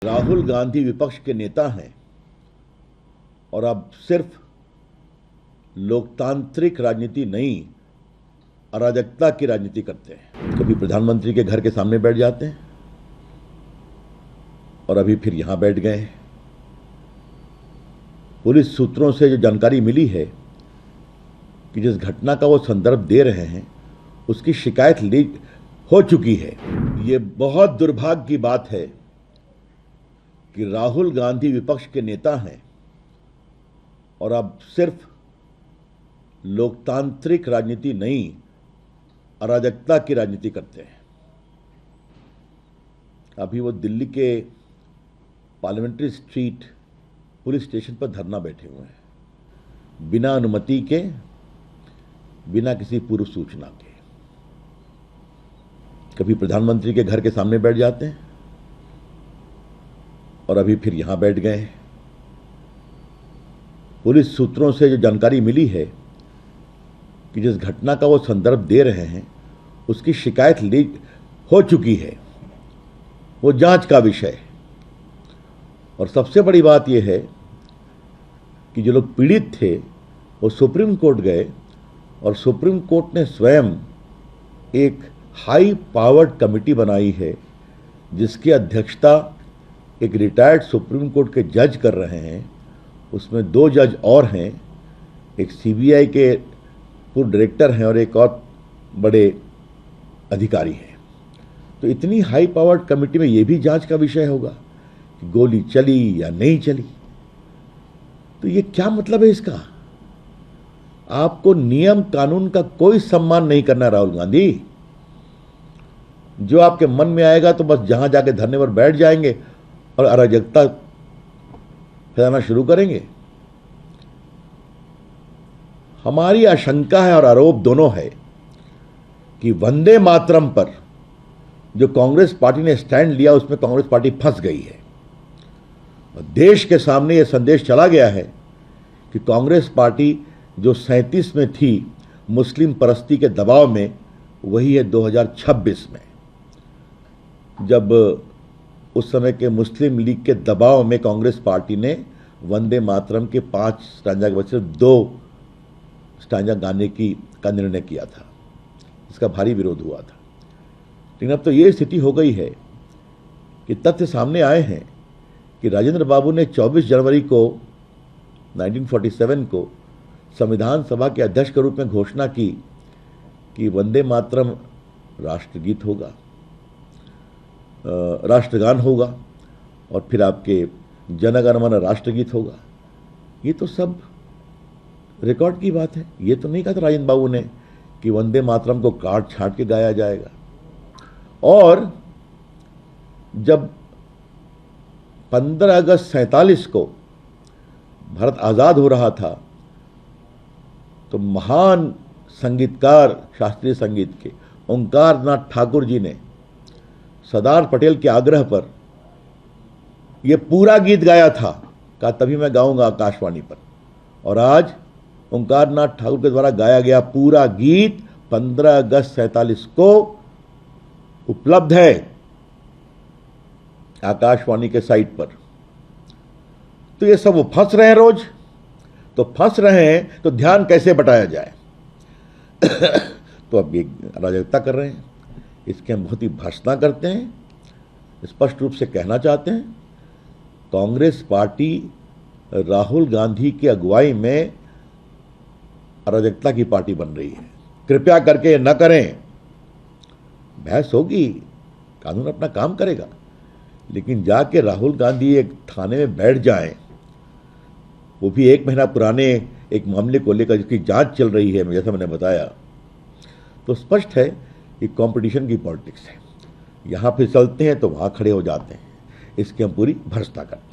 राहुल गांधी विपक्ष के नेता हैं और अब सिर्फ लोकतांत्रिक राजनीति नहीं, अराजकता की राजनीति करते हैं। कभी प्रधानमंत्री के घर के सामने बैठ जाते हैं और अभी फिर यहां बैठ गए हैं। पुलिस सूत्रों से जो जानकारी मिली है कि जिस घटना का वो संदर्भ दे रहे हैं उसकी शिकायत लीक हो चुकी है। ये बहुत दुर्भाग्य की बात है कि राहुल गांधी विपक्ष के नेता हैं और अब सिर्फ लोकतांत्रिक राजनीति नहीं, अराजकता की राजनीति करते हैं। अभी वो दिल्ली के पार्लियामेंट्री स्ट्रीट पुलिस स्टेशन पर धरना बैठे हुए हैं, बिना अनुमति के, बिना किसी पूर्व सूचना के। कभी प्रधानमंत्री के घर के सामने बैठ जाते हैं और अभी फिर यहां बैठ गए हैं। पुलिस सूत्रों से जो जानकारी मिली है कि जिस घटना का वो संदर्भ दे रहे हैं उसकी शिकायत लीक हो चुकी है। वो जांच का विषय है। और सबसे बड़ी बात यह है कि जो लोग पीड़ित थे वो सुप्रीम कोर्ट गए और सुप्रीम कोर्ट ने स्वयं एक हाई पावर्ड कमेटी बनाई है जिसकी अध्यक्षता एक रिटायर्ड सुप्रीम कोर्ट के जज कर रहे हैं। उसमें 2 जज और हैं, एक सीबीआई के पूर्व डायरेक्टर हैं और एक और बड़े अधिकारी हैं। तो इतनी हाई पावर्ड कमेटी में यह भी जांच का विषय होगा कि गोली चली या नहीं चली। तो ये क्या मतलब है इसका? आपको नियम कानून का कोई सम्मान नहीं करना राहुल गांधी। जो आपके मन में आएगा तो बस जहां जाके धरने पर बैठ जाएंगे और अराजकता फैलाना शुरू करेंगे। हमारी आशंका है और आरोप दोनों है कि वंदे मातरम पर जो कांग्रेस पार्टी ने स्टैंड लिया उसमें कांग्रेस पार्टी फंस गई है। और देश के सामने यह संदेश चला गया है कि कांग्रेस पार्टी जो 37 में थी मुस्लिम परस्ती के दबाव में, वही है 2026 में, जब उस समय के मुस्लिम लीग के दबाव में कांग्रेस पार्टी ने वंदे मातरम के 5 स्टांजा के बजाय 2 स्टांजा गाने का निर्णय किया था। इसका भारी विरोध हुआ था। लेकिन अब तो ये स्थिति हो गई है कि तथ्य सामने आए हैं कि राजेंद्र बाबू ने 24 जनवरी को 1947 को संविधान सभा के अध्यक्ष के रूप में घोषणा की कि वंदे मातरम राष्ट्रगीत होगा, राष्ट्रगान होगा और फिर आपके जन गण मन राष्ट्रगीत होगा। ये तो सब रिकॉर्ड की बात है। ये तो नहीं कहा था राजेंद्र बाबू ने कि वंदे मातरम को काट छांट के गाया जाएगा। और जब 15 अगस्त 47 को भारत आज़ाद हो रहा था तो महान संगीतकार शास्त्रीय संगीत के ओंकार नाथ ठाकुर जी ने सरदार पटेल के आग्रह पर यह पूरा गीत गाया था। कहा तभी मैं गाऊंगा आकाशवाणी पर। और आज ओंकार नाथ ठाकुर के द्वारा गाया गया पूरा गीत 15 अगस्त 47 को उपलब्ध है आकाशवाणी के साइट पर। तो ये सब वो फंस रहे हैं रोज। तो फंस रहे हैं तो ध्यान कैसे बटाया जाए? तो अब ये अराजकता कर रहे हैं। इसके हम बहुत ही भर्त्सना करते हैं। स्पष्ट रूप से कहना चाहते हैं, कांग्रेस पार्टी राहुल गांधी की अगुवाई में अराजकता की पार्टी बन रही है। कृपया करके न करें। बहस होगी, कानून अपना काम करेगा, लेकिन जाके राहुल गांधी एक थाने में बैठ जाएं, वो भी 1 महीना पुराने एक मामले को लेकर जिसकी जांच चल रही है, जैसा मैंने बताया, तो स्पष्ट है कि कंपटीशन की पॉलिटिक्स है। यहां फिसलते हैं तो वहां खड़े हो जाते हैं। इसकी हम पूरी भर्त्सना करते हैं।